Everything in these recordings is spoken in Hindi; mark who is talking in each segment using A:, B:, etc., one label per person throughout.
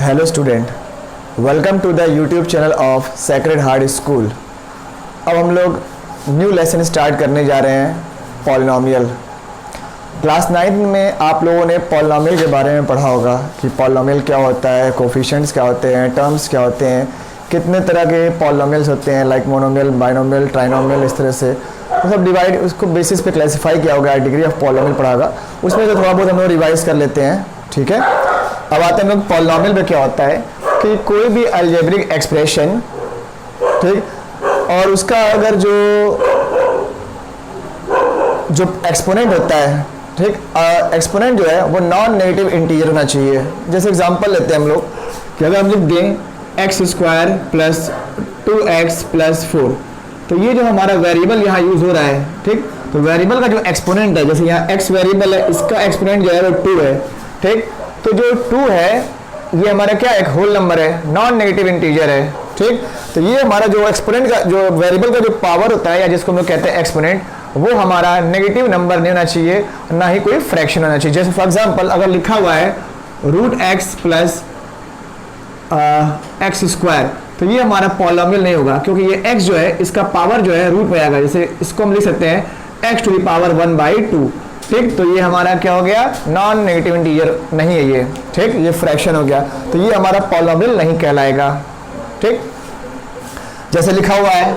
A: Hello student, welcome to the YouTube channel of Sacred Heart School. अब हम लोग न्यू लेसन स्टार्ट करने जा रहे हैं, पॉलिनोमियल। क्लास 9 में आप लोगों ने पॉलिनोमियल के बारे में पढ़ा होगा कि पॉलिनोमियल क्या होता है, कोफिशिएंट्स क्या होते हैं, टर्म्स क्या होते हैं, कितने तरह के पॉलिनोमियल्स होते हैं, लाइक मोनोमियल, बाइनोमियल, ट्राइनोमियल, इस तरह से वो सब डिवाइड उसको बेसिस पे क्लासिफाई किया होगा। डिग्री ऑफ पॉलिनोमियल पढ़ा होगा, उसमें तो थोड़ा बहुत हम लोग रिवाइज कर लेते हैं। ठीक है, अब आते हैं हम लोग पॉलिनोमियल में। क्या होता है कि कोई भी अलजेब्रिक एक्सप्रेशन, ठीक, और उसका अगर जो एक्सपोनेंट होता है, ठीक, एक्सपोनेंट जो है वो नॉन नेगेटिव इंटीजर होना चाहिए। जैसे एग्जांपल लेते हैं हम लोग कि अगर हम लिख दें x square plus 2x plus 4, तो ये जो हमारा वेरिएबल यहाँ यूज हो रहा है, ठीक, तो वेरिएबल का जो एक्सपोनेंट है, जैसे यहाँ x वेरिएबल है, इसका एक्सपोनेंट जो है वो 2 है, ठीक, तो जो 2 है ये हमारा क्या, एक होल नंबर है, नॉन नेगेटिव इंटीजर है, ठीक। तो ये हमारा जो एक्सपोनेंट का जो वेरिएबल का जो पावर होता है, या जिसको हम लोग कहते हैं एक्सपोनेंट, वो हमारा नेगेटिव नंबर नहीं होना चाहिए, ना ही कोई फ्रैक्शन होना चाहिए। जैसे फॉर एग्जांपल अगर लिखा हुआ है root x plus x square, तो ये हमारा पॉलिनोमियल नहीं होगा, क्योंकि ये x जो है इसका पावर जो है रूट में आएगा। जैसे इसको हम लिख सकते हैं x टू द पावर 1/2, ठीक, तो ये हमारा क्या हो गया, नॉन नेगेटिव इंटीजर नहीं है ये, ठीक, ये फ्रैक्शन हो गया, तो ये हमारा पॉलिनोमियल नहीं कहलाएगा। ठीक, जैसे लिखा हुआ है,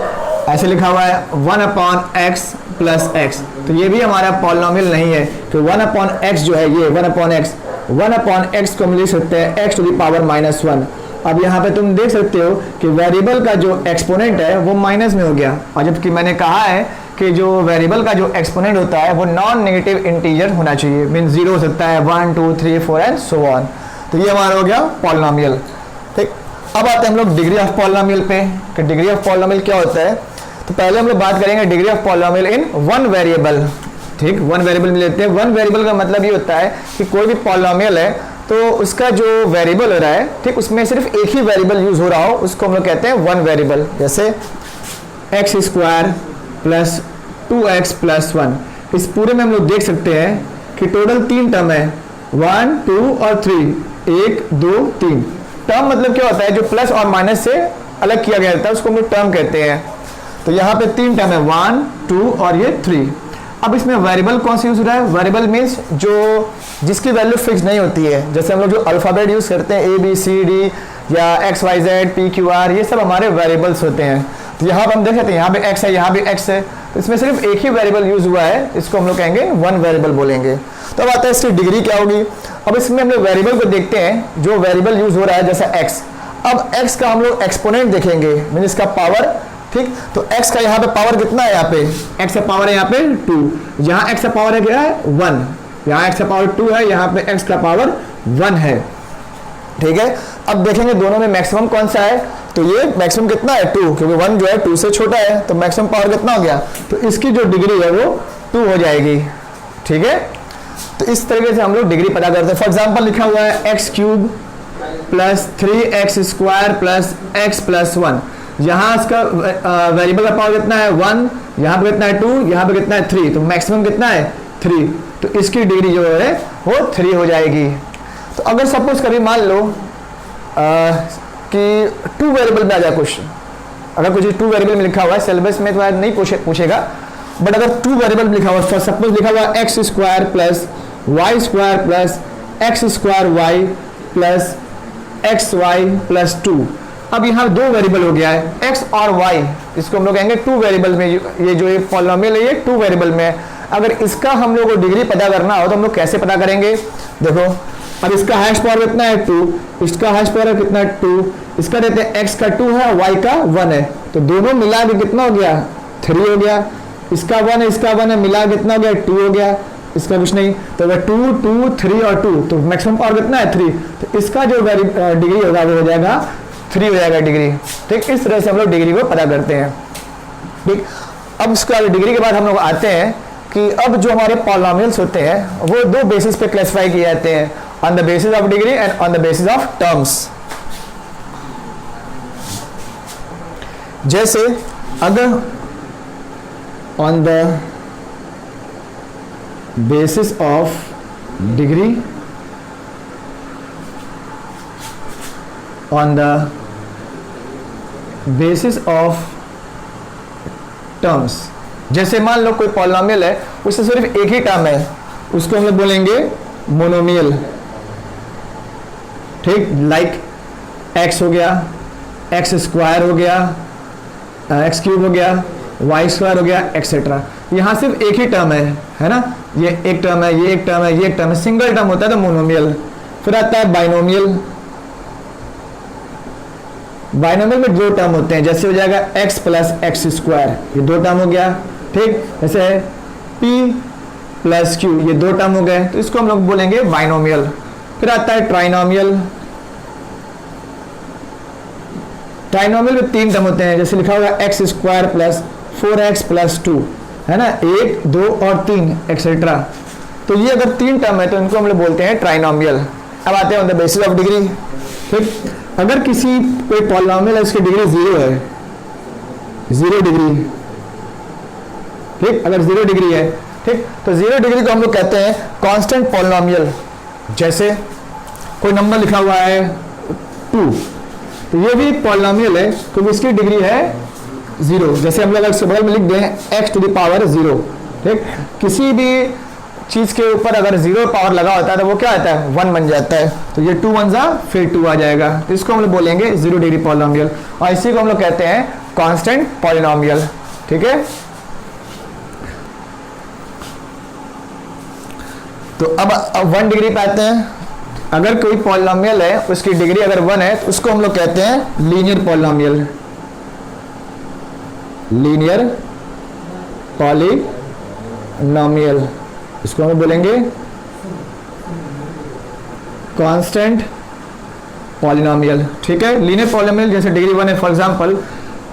A: ऐसे लिखा हुआ है 1/x प्लस x, तो ये भी हमारा पॉलिनोमियल नहीं है, तो 1/x जो है ये 1/x को हम लिख सकते हैं x टू द पावर -1। अब यहाँ पे तुम देख सकते हो कि वेरिएबल का जो एक्सपोनेंट है वो माइनस में हो गया, और जबकि मैंने कहा है कि जो वेरिएबल का जो एक्सपोनेंट होता है वो नॉन नेगेटिव इंटीजर होना चाहिए, मीन 0 हो सकता है, 1 2 3 4 एंड सो ऑन। तो ये हमारा हो गया पॉलिनोमियल। ठीक, अब आते हैं हम लोग डिग्री ऑफ पॉलिनोमियल पे कि डिग्री ऑफ पॉलिनोमियल क्या होता है। तो पहले हम लोग बात करेंगे degree of polynomial in one variable. ठीक, वन वेरिएबल में लेते हैं। वन वेरिएबल का मतलब ये होता है कि कोई भी पॉलिनोमियल है तो उसका जो वेरिएबल हो रहा है, ठीक, उसमें सिर्फ एक ही वेरिएबल यूज हो रहा हो, उसको हम लोग कहते हैं वन वेरिएबल। जैसे x square plus 2x plus 1, इस पूरे में हम लोग देख सकते हैं कि टोटल 3 टर्म है, 1 2 और 3, 1 2 3। टर्म मतलब क्या होता है, जो प्लस और माइनस से अलग किया गया रहता है उसको हम लोग टर्म कहते हैं। तो यहाँ पे 3 टर्म है, 1 2 और ये 3। अब इसमें वेरिएबल कौन सा यूज हो रहा है, वेरिएबल मीन्स जो जिसकी वैल्यू फिक्स नहीं होती है। जैसे हम लोग जो अल्फाबेट यूज करते हैं ABCD या XYZ PQR, ये सब हमारे वेरिएबल्स होते हैं। तो यहाँ पर हम देख सकते हैं यहाँ पे x है, यहाँ भी x है, तो इसमें सिर्फ एक ही वेरिएबल यूज हुआ है, इसको हम लोग कहेंगे वन वेरिएबल बोलेंगे। तो अब आता है इसकी डिग्री क्या होगी। अब इसमें हम लोग वेरिएबल को देखते हैं, जो वेरिएबल यूज हो रहा है जैसा x। अब x का हम लोग एक्सपोनेंट देखेंगे, मीन इसका पावर, ठीक, तो x का यहाँ पे पावर कितना है, यहाँ पे x का पावर है यहाँ पे 2, यहाँ x का पावर है क्या है 1, यहाँ x का पावर 2 है, यहाँ पे x का पावर 1 है। ठीक है, अब देखेंगे दोनों में मैक्सिमम कौन सा है, तो ये मैक्सिमम कितना है 2, क्योंकि 1 जो है 2 से छोटा है, तो मैक्सिमम पावर कितना हो गया, तो इसकी जो डिग्री है वो 2 हो जाएगी। ठीक है, तो इस तरीके से हम लोग डिग्री पता करते हैं। फॉर एग्जांपल लिखा हुआ है x³ plus 3x square plus x plus 1, यहाँ इसका वेरिएबल का पावर कितना है 1, यहाँ पे कितना है 2, यहाँ पे कितना है 3, तो मैक्सिमम कितना है 3, तो इसकी डिग्री जो है वो 3 हो जाएगी। तो अगर सपोज कभी मान लो कि 2 वेरिएबल में आ जाए कुछ, अगर कुछ 2 वेरिएबल में लिखा हुआ है, सिलेबस में तो नहीं पूछेगा, बट अगर 2 वेरिएबल में लिखा हुआ है, सपोज लिखा हुआ है x square plus y square plus x square y plus x y plus 2। अब यहाँ 2 वेरिएबल हो गया है x और y, इसको हम लोग कहेंगे 2 वेरिएबल में। ये जो पॉलिनोमियल है ये 2 वेरिएबल में है। अगर इसका हम लोग को डिग्री पता करना हो तो हम लोग कैसे पता करेंगे, देखो अब इसका हैश पावर कितना है 2, इसका हैश पावर कितना है 2, इसका देते हैं x का 2 है, y का 1 है, तो दोनों मिला के कितना हो गया 3 हो गया। इसका 1 है, इसका 1 है, मिला कितना हो गया 2 हो गया, इसका कुछ नहीं, तो अगर 2 2 3 और 2, तो मैक्सिमम पावर कितना है 3, तो इसका जो डिग्री होगा वो हो जाएगा 3 हो जाएगा डिग्री। ठीक, इस तरह से हम लोग डिग्री को पता करते हैं। ठीक, अब उसके डिग्री के बाद हम लोग आते हैं कि अब जो हमारे पॉलिनोमियल्स होते हैं वो 2 बेसिस पे क्लासिफाई किए जाते हैं, on the basis of degree and on the basis of terms. जैसे अगर on the basis of degree on the basis of terms. जैसे मान लो कोई पॉलिनॉमियल है उससे सिर्फ एक ही टर्म है, उसको हम लोग बोलेंगे मोनोमियल। ठीक, लाइक एक्स हो गया, एक्स स्क्वायर हो गया, एक्स क्यूब हो गया, वाई स्क्वायर हो गया, एक्सेट्रा। यहाँ सिर्फ एक ही टर्म है ना, ये एक टर्म है, ये एक टर्म है, ये एक टर्म है, सिंगल टर्म होता है तो मोनोमियल। फिर आता है बाइनोमियल। बाइनोमियल में दो टर्म होते हैं, जैसे हो जाएगा x प्लस एक्स स्क्वायर, ये दो टर्म हो गया। ठीक, जैसे p प्लस क्यू, ये दो टर्म हो गए, तो इसको हम लोग बोलेंगे बाइनोमियल। फिर आता है ट्राइनोमियल। ट्राइनोमियल में तीन टर्म होते हैं, जैसे लिखा होगा x square plus 4x plus 2, है ना, 1 2 और 3 एक्सेट्रा। तो ये अगर तीन टर्म है तो इनको हम लोग बोलते हैं ट्राइनोमियल। अब आते हैं on the basis of degree. ठीक, अगर किसी कोई पॉलिनोमियल है उसकी डिग्री 0 है, 0 डिग्री, ठीक, अगर 0 डिग्री है, ठीक, तो 0 डिग्री को हम लोग कहते हैं कांस्टेंट पॉलिनोमियल। जैसे कोई नंबर लिखा हुआ है 2, तो ये भी पॉलिनोमियल है क्योंकि इसकी डिग्री है 0। जैसे हम लोग अगर बगल में लिख दें x टू द पावर 0, ठीक, किसी भी चीज के ऊपर अगर 0 पावर लगा होता है तो वो क्या आता है, 1 बन जाता है। तो ये 2 1 जा फिर 2 आ जाएगा, तो इसको हम लोग बोलेंगे 0 डिग्री पॉलिनोमियल, और इसी को हम लोग कहते हैं कांस्टेंट पॉलिनोमियल। ठीक है, तो अब 1 डिग्री पे आते हैं। अगर कोई पॉलिनोमियल है उसकी डिग्री अगर 1 है तो उसको हम लोग कहते हैं लीनियर पॉलिनोमियल। लीनियर पॉलिनोमियल, इसको हम बोलेंगे कांस्टेंट पॉलिनोमियल। ठीक है, लीनियर पॉलिनोमियल जैसे डिग्री 1 है, फॉर एग्जांपल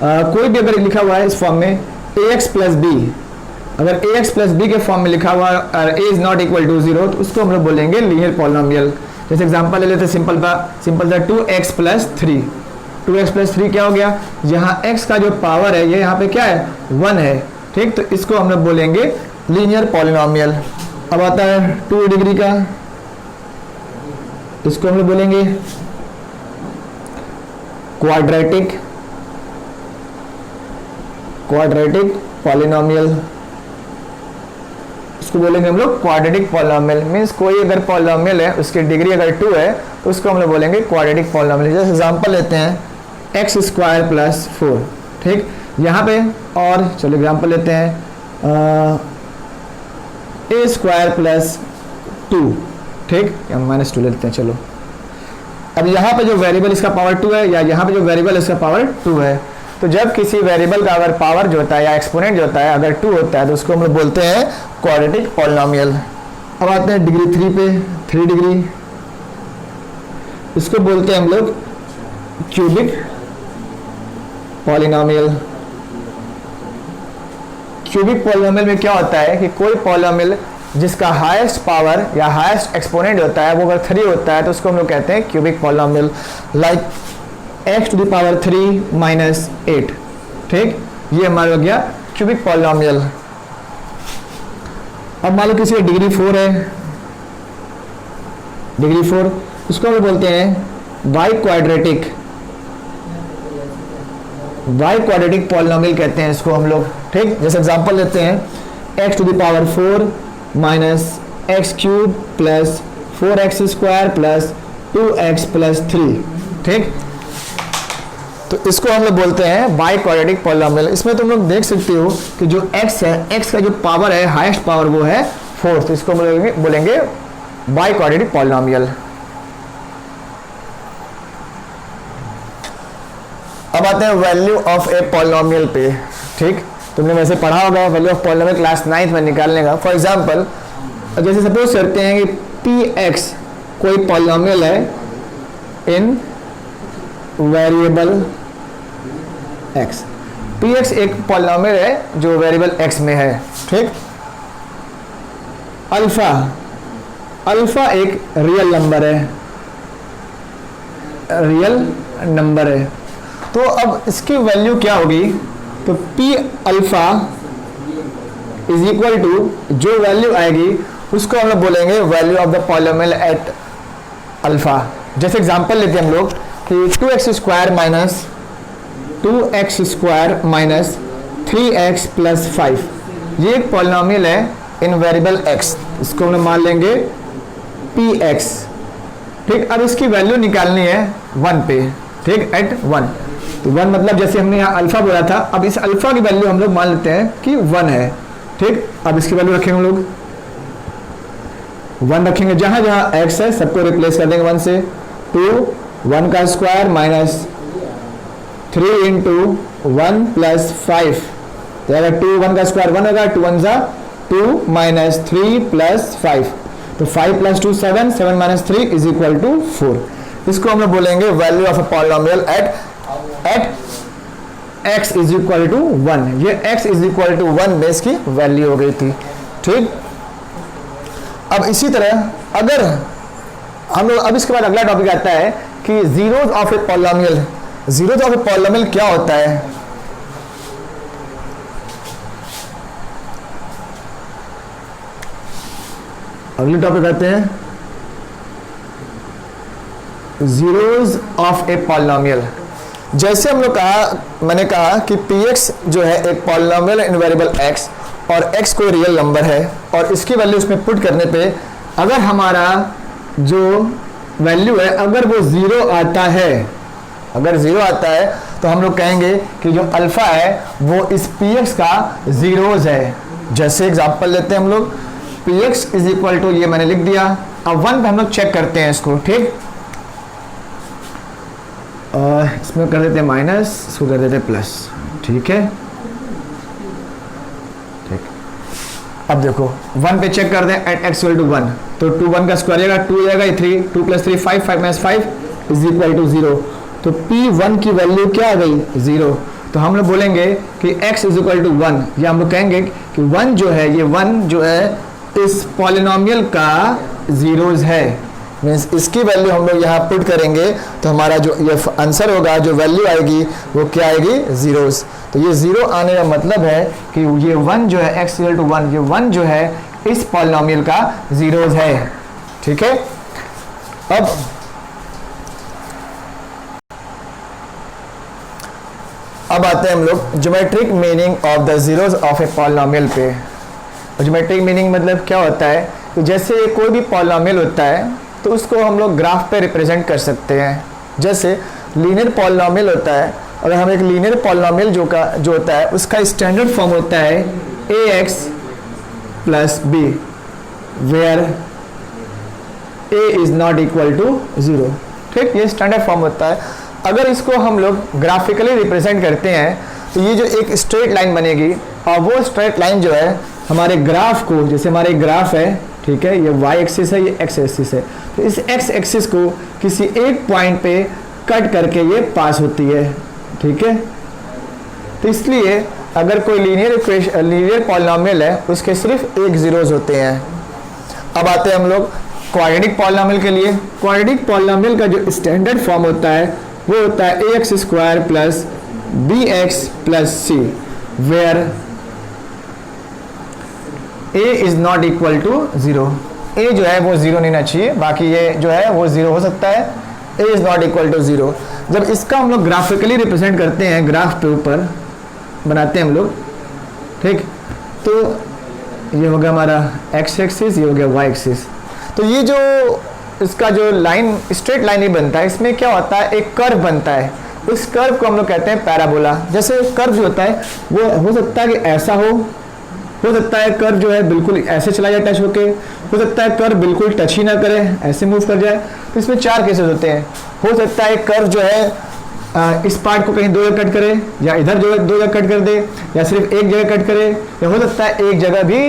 A: कोई भी अगर लिखा हुआ है इस फॉर्म में ax प्लस बी, अगर ax प्लस बी के फॉर्म में लिखा हुआ और a is not equal to 0 तो उसको हम लोग बोलेंगे लीनियर पॉलिनोमियल। जैसे एग्जांपल ले लेते हैं सिंपल सा 2x प्लस 3। 2x प्लस 3 क्या हो गया, यहाँ x का जो पावर है ये यहाँ पे क्या है, 1 है। ठीक, तो इसको हम लोग बोलेंगे लीनियर पॉलिनोमियल। अब आता है 2 डिग्री का, इसको हम लोग बोलेंगे क्वाड्रेटिक पॉलिनोमियल। इसको बोलेंगे हम लोग क्वाड्रेटिक पॉलिनोमियल। मींस कोई अगर पॉलिनोमियल है उसकी डिग्री अगर 2 है तो उसको हम लोग बोलेंगे क्वाड्रेटिक पॉलिनोमियल। जैसे एग्जांपल लेते हैं एक्स स्क्वायर प्लस 4। ठीक, यहाँ पे और चलो एग्जांपल लेते हैं ए स्क्वायर प्लस 2। ठीक, या -2 लेते हैं। चलो, अब यहाँ पे जो वेरिएबल इसका पावर 2 है या यहाँ पे जो वेरिएबल इसका पावर 2 है, तो जब किसी वेरिएबल का अगर पावर जो होता है या एक्सपोनेंट जो होता है अगर 2 होता है तो उसको हम लोग बोलते हैं क्वाड्रेटिक पॉलिनोमियल। अब आते हैं डिग्री 3 पे, 3 डिग्री, इसको बोलते हैं हम लोग क्यूबिक पॉलिनोमियल। क्यूबिक पॉलिनोमियल में क्या होता है कि कोई पॉलिनोमियल जिसका हाईएस्ट पावर या हाईएस्ट एक्सपोनेंट होता है वो अगर 3 होता है तो उसको हम लोग कहते हैं cubic polynomial. Like x to the power 3 minus 8। ठीक, ये हमारा हो गया क्यूबिक पॉलिनोमियल। अब मान लो किसी की डिग्री 4 है, डिग्री 4, उसको हम बोलते हैं बाई क्वाड्रेटिक पॉलिनोमियल कहते हैं इसको हम लोग। ठीक, जैसे एग्जांपल लेते हैं x to the power 4 minus x cube plus 4x square plus 2x plus 3। ठीक, तो इसको हम लोग बोलते हैं बाई क्वाड्रेटिक पॉलिनोमियल। इसमें तुम लोग देख सकते हो कि जो x है, x का जो पावर है हाईएस्ट पावर वो है 4, तो इसको हम बोलेंगे बाई क्वाड्रेटिक पॉलिनोमियल। अब आते हैं वैल्यू ऑफ ए पॉलिनोमियल पे। ठीक, तुमने वैसे पढ़ा होगा value of polynomial class 9th में निकालने का। फॉर एग्जांपल जैसे सपोज करते हैं कि px कोई पॉलिनोमियल है इन वेरिएबल x। px एक पॉलिनोमियल है जो वेरिएबल x में है। ठीक, अल्फा एक रियल नंबर है, तो अब इसकी वैल्यू क्या होगी, तो p alpha is equal to जो वैल्यू आएगी उसको हम लोग बोलेंगे value of the polynomial at alpha. जैसे एग्जांपल लेते हैं हम लोग कि 2x square minus 3x plus 5 ये एक पॉलिनोमियल है इन वेरिएबल x, इसको हम मान लेंगे px। ठीक, अब इसकी वैल्यू निकालनी है 1 पे, ठीक, एट 1। तो 1 मतलब जैसे हमने यहाँ अल्फा बोला था, अब इस अल्फा की वैल्यू हम लोग मान लेते हैं कि 1 है। ठीक, अब इसकी वैल्यू रखेंगे हम लोग 1 रखेंगे, जहां जहां x है सबको रिप्लेस कर देंगे 1 से। 2 1 का स्क्वायर माइनस 3 इंटू 1 प्लस 5, तो अगर 2 1 का स्क्वायर 1 होगा, 2 1 जा 2 माइनस 3 प्लस 5, तो 5 plus 2 7, 7 minus 3 is equal to 4। इसको हम लोग बोलेंगे value of a polynomial at x is equal to 1। ये x इज इक्वल टू 1 में इसकी वैल्यू हो गई थी। ठीक, अब इसी तरह अगर हम लोग, अब इसके बाद अगला टॉपिक आता है कि zeros of a polynomial. Zeros of a polynomial क्या होता है? अगले टॉपिक आते हैं जीरोस ऑफ ए पॉलिनोमियल। जैसे हम लोग मैंने कहा कि px जो है एक पॉलिनोमियल इन वेरिएबल x, और x कोई रियल नंबर है, और इसकी वैल्यू उसमें पुट करने पे अगर हमारा जो वैल्यू है अगर वो 0 आता है, अगर 0 आता है तो हम लोग कहेंगे कि जो अल्फा है वो इस px का जीरोस है। जैसे एग्जांपल लेते हैं हम लोग, px इज इक्वल टू, ये मैंने लिख दिया। अब 1 पे हम लोग चेक करते हैं इसको। ठीक, इसमें कर देते हैं माइनस, इसको कर देते हैं प्लस। ठीक है, ठीक, अब देखो 1 पे चेक कर दें एट x इक्वल टू 1, तो 2 1 का स्क्वायर जाएगा 2 जाएगा, 3 2 plus 3 5 5 minus 5 is equal to 0। तो p1 की वैल्यू क्या आ गई? 0। तो हम लोग बोलेंगे कि x इज इक्वल टू 1, या हम लोग कहेंगे कि 1 जो है, ये 1 जो है इस पॉलिनोमियल का जीरोस है। मीन्स इसकी वैल्यू हम लोग यहाँ पुट करेंगे तो हमारा जो ये आंसर होगा, जो वैल्यू आएगी वो क्या आएगी? जीरोस। तो ये 0 आने का मतलब है कि ये 1 जो है x इक्वल टू 1, ये 1 जो है इस पॉलिनोमियल का जीरोस है। ठीक है, अब आते हैं हम लोग geometric meaning of the zeros of a polynomial पे। ज्योमेट्रिक मीनिंग मतलब क्या होता है कि जैसे कोई भी पॉलिनोमियल होता है तो उसको हम लोग ग्राफ पे रिप्रेजेंट कर सकते हैं। जैसे लीनियर पॉलिनोमियल होता है, अगर हम एक लीनियर पॉलिनोमियल जो होता है उसका स्टैंडर्ड फॉर्म होता है ax plus b, where a is not equal to 0। ठीक, ये स्टैंडर्ड फॉर्म होता है। अगर इसको हम लोग ग्राफिकली रिप्रेजेंट करते हैं तो ये जो एक स्ट्रेट लाइन बनेगी, और वो स्ट्रेट लाइन जो है हमारे ग्राफ को, जैसे हमारे ग्राफ है, ठीक है, ये y एक्सिस है, ये x एक्सिस है, तो इस x एक्सिस को किसी एक पॉइंट पे कट करके ये पास होती है। ठीक है, तो इसलिए अगर कोई लीनियर पॉलिनोमियल है उसके सिर्फ एक जीरोस होते हैं। अब आते हैं हम लोग क्वाड्रेटिक पॉलिनोमियल के लिए। क्वाड्रेटिक पॉलिनोमियल का जो स्टैंडर्ड फॉर्म होता है वो होता है ax square plus bx plus c, where a is not equal to 0। a जो है वो 0 नहीं होना चाहिए, बाकी ये जो है वो 0 हो सकता है। a is not equal to 0। जब इसका हम लोग ग्राफिकली रिप्रेजेंट करते हैं, ग्राफ पे ऊपर बनाते हैं हम लोग, ठीक, तो ये हो गया हमारा x एक्सिस, ये हो गया y एक्सिस। तो ये जो इसका जो लाइन, स्ट्रेट लाइन ही बनता है, इसमें क्या होता है, एक कर्व बनता है। उस कर्व को हम लोग कहते हैं पैराबोला। जैसे कर्व जो होता है वो हो सकता है कि ऐसा हो सकता है कर्व जो है बिल्कुल ऐसे चला जाए टच होके, हो सकता है कर्व बिल्कुल टच ही ना करे, ऐसे मूव कर जाए। तो इसमें 4 केसेस होते हैं। हो सकता है कर्व जो है इस पार्ट को कहीं 2 जगह कट करे, या इधर जो है 2 जगह कट कर दे, या सिर्फ एक जगह कट करे, या हो सकता है एक जगह भी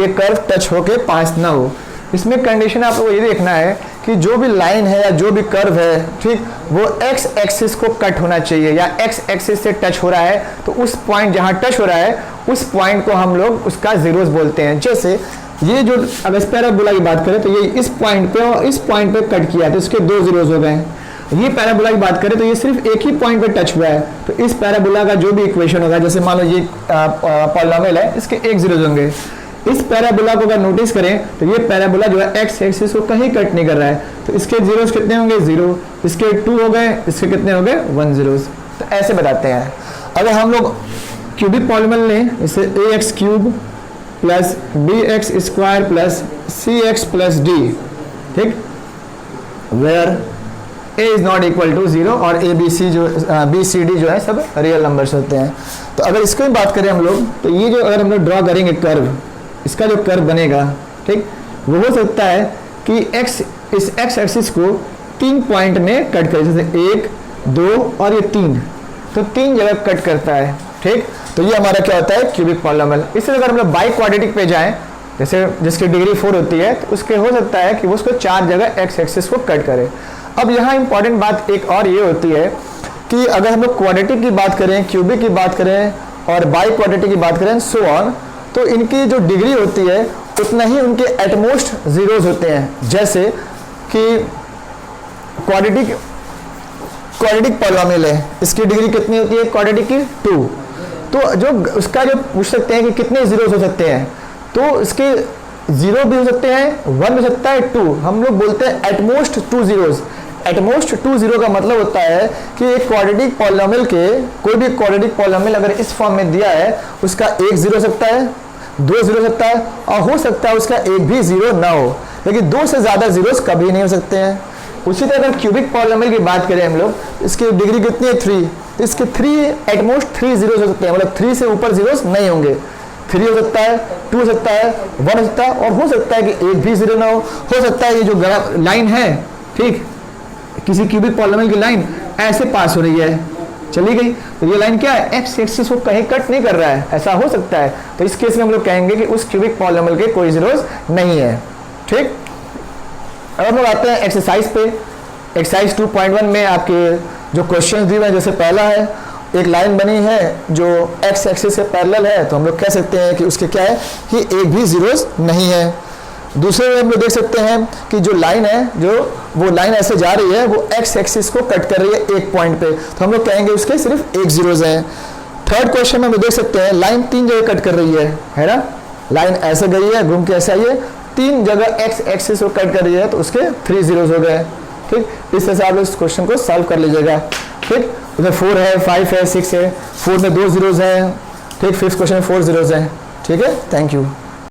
A: ये कर्व टच होके पास ना हो। इसमें कंडीशन आपको ये देखना है कि जो भी लाइन है या जो भी कर्व है, ठीक, वो x एक्सिस को कट होना चाहिए, या x एक्सिस से टच हो रहा है तो उस पॉइंट जहां टच हो रहा है उस पॉइंट को हम लोग उसका जीरोस बोलते हैं। जैसे ये जो, अगर इस पैराबोला की बात करें तो ये इस पॉइंट पे और इस पॉइंट पे कट किया है तो इसके 2 जीरोस हो गए। ये पैराबोला की बात करें तो ये सिर्फ एक ही पॉइंट पे टच हुआ है, तो इस पैराबोला का जो भी इक्वेशन होगा, जैसे मान लो ये पॉलिनोमियल है, इसके 1 जीरोस होंगे। इस पैराबोला को अगर नोटिस करें तो ये पैराबोला जो है एक्स एक्सिस को कहीं कट नहीं कर रहा है, तो इसके जीरोस कितने होंगे 0, इसके 2 हो गए, इसके कितने हो गए 1 जीरोस। तो ऐसे बताते हैं। अगर हम लोग क्यूबिक पॉलिनोमियल लें, इसे a x cube plus b x square plus c x plus d, ठीक, where a is not equal to 0 और ए बी सी जो बी सी डी जो है सब रियल नंबर्स होते हैं। तो अगर इसकी बात करें हम लोग, तो ये जो अगर हम लोग ड्रॉ करेंगे कर्व, इसका जो कर्व बनेगा, ठीक, वो हो सकता है कि एक्स इस एक्स एक्सिस को 3 पॉइंट में कट करे, जैसे 1, 2 और ये 3, तो 3 जगह कट करता है, ठीक। तो ये हमारा क्या होता है क्यूबिक पॉलिनोमियल। इससे अगर हम लोग बाई क्वाड्रेटिक पे जाएं, जैसे जिसकी डिग्री 4 होती है, तो उसके हो सकता है कि वो उसको 4 जगह एक्स एक्सिस को कट करे। अब यहाँ इंपॉर्टेंट बात एक और ये होती है कि अगर हम लोग क्वाड्रेटिक की बात करें, क्यूबिक की बात करें और बाई क्वाड्रेटिक की बात करें सो ऑन, तो इनकी जो डिग्री होती है उतना ही उनके एटमोस्ट जीरोस होते हैं। जैसे कि क्वाड्रेटिक पॉलिनोमियल है, इसकी डिग्री कितनी होती है क्वाड्रेटिक की 2, तो जो उसका जो पूछ सकते हैं कि कितने जीरोस हो सकते हैं, तो इसके 0 भी हो सकते हैं, 1 हो सकता है, 2, हम लोग बोलते हैं एटमोस्ट 2 जीरोस। एटमोस्ट 2 जीरो का मतलब होता है कि एक क्वाड्रेटिक पॉलिनोमियल के, कोई भी क्वाड्रेटिक पॉलिनोमियल अगर इस फॉर्म में दिया है, उसका 1 जीरो हो सकता है, 2 जीरो हो सकता है, और हो सकता है उसका एक भी जीरो ना हो, लेकिन 2 से ज्यादा जीरोस कभी नहीं हो सकते हैं। उसी तरह अगर क्यूबिक पॉलिनोमियल की बात करें हम लोग, इसकी डिग्री कितनी है 3, तो इसके 3 एटमोस्ट 3 जीरोस हो सकते हैं, मतलब 3 से ऊपर जीरोस नहीं होंगे। 3 हो सकता है, 2 हो सकता है, 1 हो सकता है, और हो सकता है कि एक भी जीरो ना हो सकता है ये जो लाइन है, ठीक, किसी क्यूबिक पॉलिनोमियल की लाइन ऐसे पास हो रही है, चली गई, तो ये लाइन क्या है एक्स एक्सिस को कहीं कट नहीं कर रहा है, ऐसा हो सकता है। तो इस केस में हम लोग कहेंगे कि उस क्यूबिक पॉलिनोमियल के कोई जीरोस नहीं है, ठीक। अब हम लोग आते हैं एक्सरसाइज पे। एक्सरसाइज 2.1 में आपके जो क्वेश्चन दिए हुए हैं, जैसे पहला है एक लाइन बनी है जो एक्स एक्सिस से पैरेलल है, तो हम लोग कह सकते हैं कि उसके क्या है कि एक भी जीरोस नहीं है। दूसरे में हम लोग देख सकते हैं कि जो लाइन है, जो वो लाइन ऐसे जा रही है, वो एक्स एक्सिस को कट कर रही है एक पॉइंट पे, तो हम लोग कहेंगे उसके सिर्फ 1 जीरोस हैं। थर्ड क्वेश्चन में हम लोग देख सकते हैं लाइन 3 जगह कट कर रही है ना, लाइन ऐसे गई है, घूम के ऐसे आई है, 3 जगह एक्स एक्सिस को कट कर रही है, तो उसके 3 जीरोस हो गए, ठीक। इस तरह से आप लोग इस क्वेश्चन को सॉल्व कर लीजिएगा, ठीक। उसमें 4 है, 5 है, 6 है, 4 में 2 जीरोस हैं, ठीक, 5th क्वेश्चन में 4 जीरोस हैं, ठीक है। Thank you.